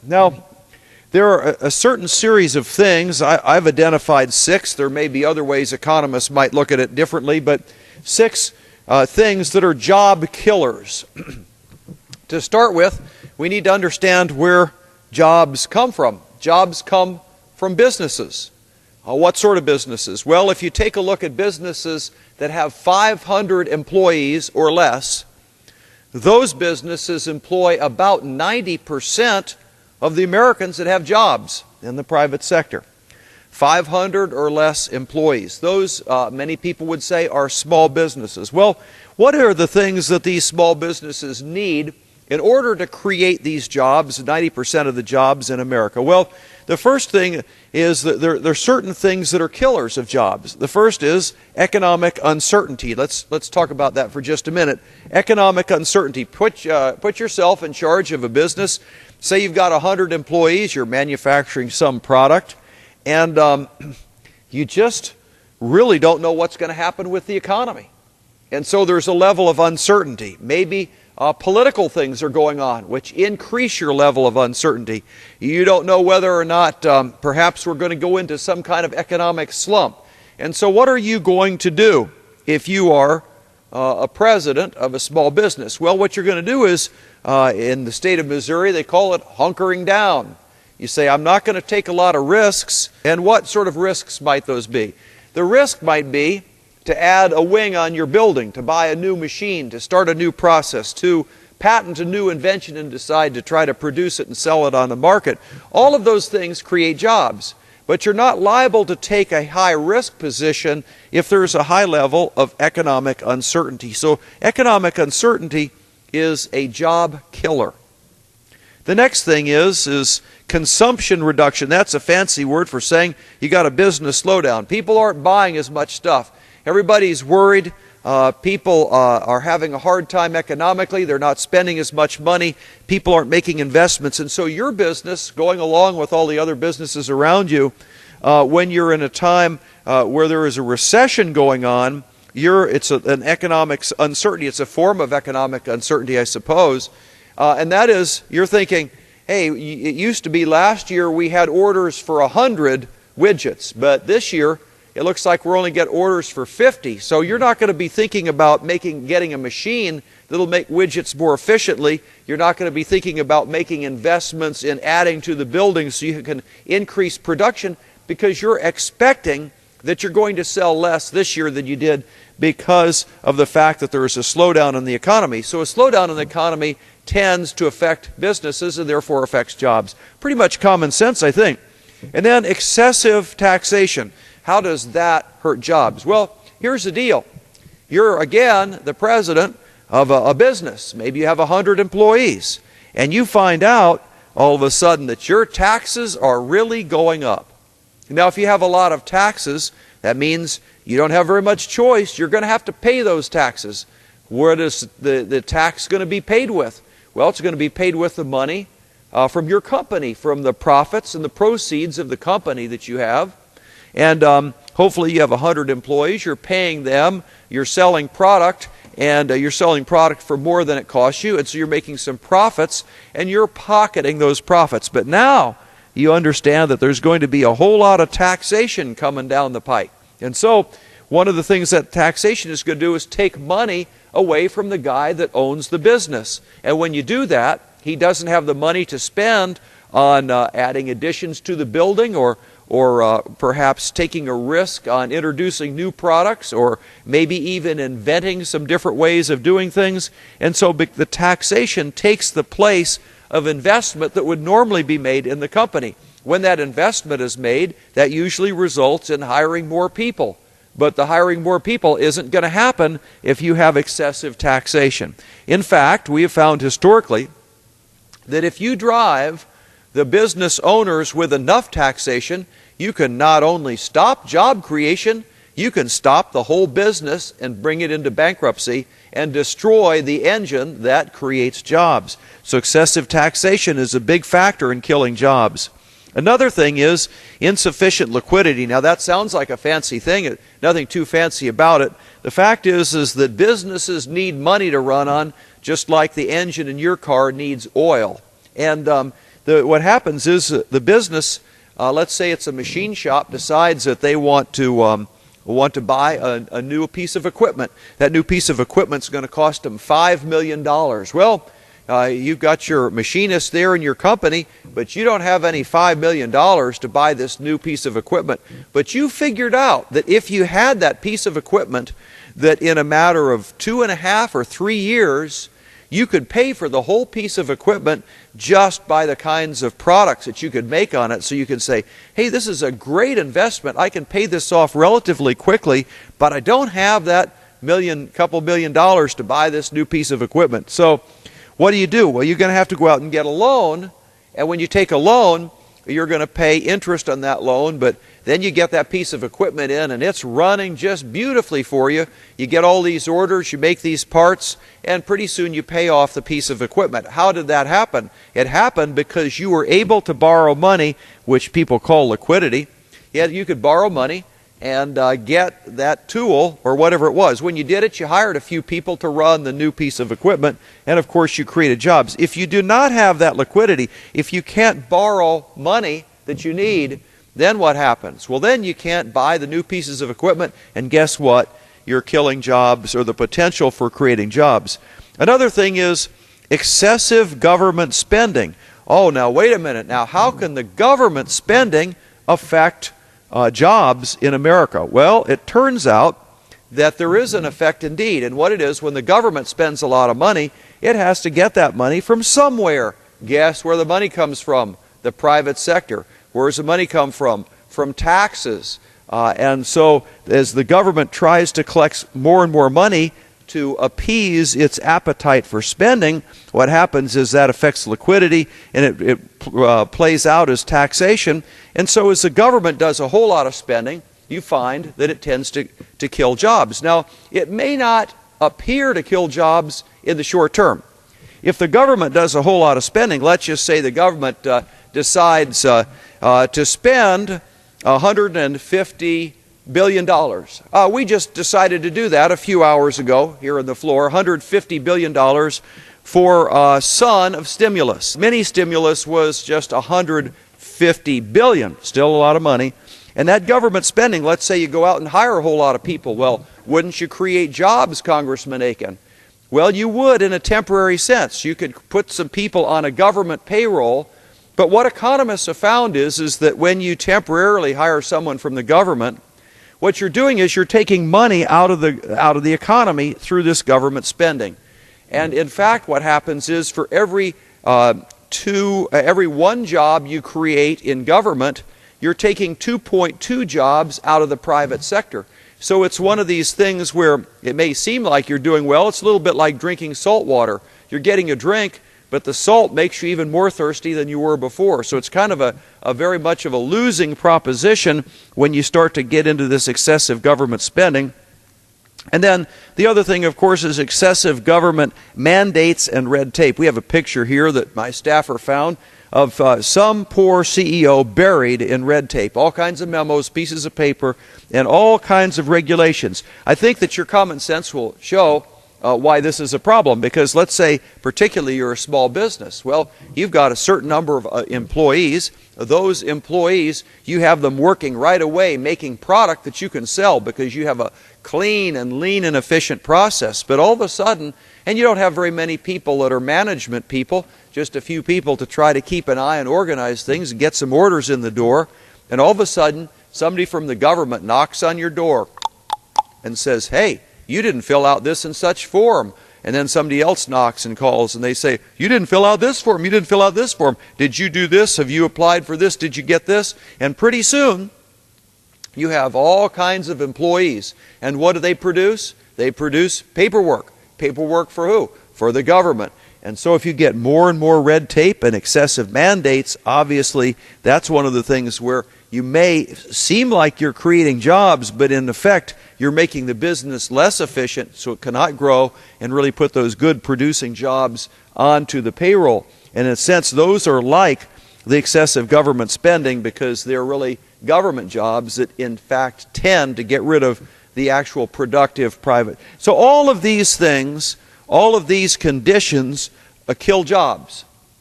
Now, there are a certain series of things. I've identified 6. There may be other ways economists might look at it differently, but 6 things that are job killers. To start with, we need to understand where jobs come from. Jobs come from businesses. What sort of businesses? Well, if you take a look at businesses that have 500 employees or less, those businesses employ about 90% of the Americans that have jobs in the private sector. 500 or less employees. Those, many people would say, are small businesses. Well, what are the things that these small businesses need in order to create these jobs, 90% of the jobs in America? Well, the first thing is that there are certain things that are killers of jobs. The first is economic uncertainty. Let's talk about that for just a minute. Economic uncertainty. Put yourself in charge of a business. Say you've got 100 employees, you're manufacturing some product, and you just really don't know what's going to happen with the economy. And so there's a level of uncertainty. Maybe political things are going on, which increase your level of uncertainty. You don't know whether or not perhaps we're going to go into some kind of economic slump. And so what are you going to do if you are a president of a small business? Well, what you're going to do is, in the state of Missouri, they call it hunkering down. You say, I'm not going to take a lot of risks. And what sort of risks might those be? The risk might be to add a wing on your building, to buy a new machine, to start a new process, to patent a new invention and decide to try to produce it and sell it on the market. All of those things create jobs. But you're not liable to take a high-risk position if there's a high level of economic uncertainty. So economic uncertainty is a job killer. The next thing is consumption reduction. That's a fancy word for saying you got a business slowdown. People aren't buying as much stuff. Everybody's worried. People are having a hard time economically. They're not spending as much money. People aren't making investments. And so your business, going along with all the other businesses around you, when you're in a time where there is a recession going on, it's an economic uncertainty. It's a form of economic uncertainty, I suppose. And that is, you're thinking, hey, it used to be last year we had orders for 100 widgets, but this year it looks like we're only getting orders for 50. So you're not going to be thinking about getting a machine that'll make widgets more efficiently. You're not going to be thinking about making investments in adding to the building so you can increase production, because you're expecting that you're going to sell less this year than you did because of the fact that there is a slowdown in the economy. So a slowdown in the economy tends to affect businesses and therefore affects jobs. Pretty much common sense, I think. And then excessive taxation. How does that hurt jobs? Well, here's the deal. You're, again, the president of a business. Maybe you have 100 employees, and you find out all of a sudden that your taxes are really going up. Now, if you have a lot of taxes, that means you don't have very much choice. You're going to have to pay those taxes. What is the tax going to be paid with? Well, it's going to be paid with the money from your company, from the profits and the proceeds of the company that you have. And hopefully you have 100 employees. You're paying them. You're selling product, and you're selling product for more than it costs you. And so you're making some profits, and you're pocketing those profits. But now you understand that there's going to be a whole lot of taxation coming down the pike. And so one of the things that taxation is going to do is take money away from the guy that owns the business. And when you do that, he doesn't have the money to spend on adding additions to the building, or perhaps taking a risk on introducing new products, or maybe even inventing some different ways of doing things. And so the taxation takes the place of investment that would normally be made in the company. When that investment is made, that usually results in hiring more people. But the hiring more people isn't going to happen if you have excessive taxation. In fact, we have found historically that if you drive the business owners with enough taxation, you can not only stop job creation, you can stop the whole business and bring it into bankruptcy and destroy the engine that creates jobs. So excessive taxation is a big factor in killing jobs. Another thing is insufficient liquidity. Now that sounds like a fancy thing, nothing too fancy about it. The fact is that businesses need money to run on, just like the engine in your car needs oil. And what happens is the business, let's say it's a machine shop, decides that they want to buy a new piece of equipment. That new piece of equipment is going to cost them $5 million. Well, you've got your machinist there in your company, but you don't have any $5 million to buy this new piece of equipment. But you figured out that if you had that piece of equipment, that in a matter of 2.5 or 3 years, you could pay for the whole piece of equipment just by the kinds of products that you could make on it. So you can say, hey, this is a great investment. I can pay this off relatively quickly, but I don't have that couple million dollars to buy this new piece of equipment. So what do? Well, you're going to have to go out and get a loan. And when you take a loan, you're going to pay interest on that loan, but then you get that piece of equipment in and it's running just beautifully for you. You get all these orders, you make these parts, and pretty soon you pay off the piece of equipment. How did that happen? It happened because you were able to borrow money, which people call liquidity. You could borrow money and get that tool or whatever it was. When you did it, you hired a few people to run the new piece of equipment, and of course you created jobs. If you do not have that liquidity, if you can't borrow money that you need, then what happens? Well, then you can't buy the new pieces of equipment, and guess what? You're killing jobs, or the potential for creating jobs. Another thing is excessive government spending. Oh, now wait a minute. Now, how can the government spending affect jobs in America? Well, it turns out that there is an effect indeed. And what it is, when the government spends a lot of money, it has to get that money from somewhere. Guess where the money comes from? The private sector. Where does the money come from? From taxes. And so as the government tries to collect more and more money to appease its appetite for spending, what happens is that affects liquidity, and it plays out as taxation. And so as the government does a whole lot of spending, you find that it tends to kill jobs. Now, it may not appear to kill jobs in the short term. If the government does a whole lot of spending, let's just say the government decides to spend $150 billion. We just decided to do that a few hours ago here on the floor, $150 billion for son of stimulus. Mini stimulus was just $150 billion, still a lot of money. And that government spending, let's say you go out and hire a whole lot of people. Well, wouldn't you create jobs, Congressman Akin? Well, you would in a temporary sense. You could put some people on a government payroll. But what economists have found is that when you temporarily hire someone from the government, what you're doing is you're taking money out of the economy through this government spending. And in fact, what happens is for every one job you create in government, you're taking 2.2 jobs out of the private sector. So it's one of these things where it may seem like you're doing well. It's a little bit like drinking salt water. You're getting a drink, but the salt makes you even more thirsty than you were before. So it's kind of a very much of a losing proposition when you start to get into this excessive government spending. And then the other thing, of course, is excessive government mandates and red tape. We have a picture here that my staffer found of some poor CEO buried in red tape. All kinds of memos, pieces of paper, and all kinds of regulations. I think that your common sense will show why this is a problem, because let's say particularly you're a small business. Well, you've got a certain number of employees. Those employees, you have them working right away making product that you can sell because you have a clean and lean and efficient process. But all of a sudden, and you don't have very many people that are management people, just a few people to try to keep an eye and organize things and get some orders in the door, and all of a sudden somebody from the government knocks on your door and says, hey, you didn't fill out this and such form. And then somebody else knocks and calls and they say, you didn't fill out this form, you didn't fill out this form. Did you do this? Have you applied for this? Did you get this? And pretty soon, you have all kinds of employees. And what do they produce? They produce paperwork. Paperwork for who? For the government. And so if you get more and more red tape and excessive mandates, obviously that's one of the things where you may seem like you're creating jobs, but in effect you're making the business less efficient so it cannot grow and really put those good producing jobs onto the payroll. And in a sense, those are like the excessive government spending because they're really government jobs that in fact tend to get rid of the actual productive private. So all of these things, all of these conditions kill jobs.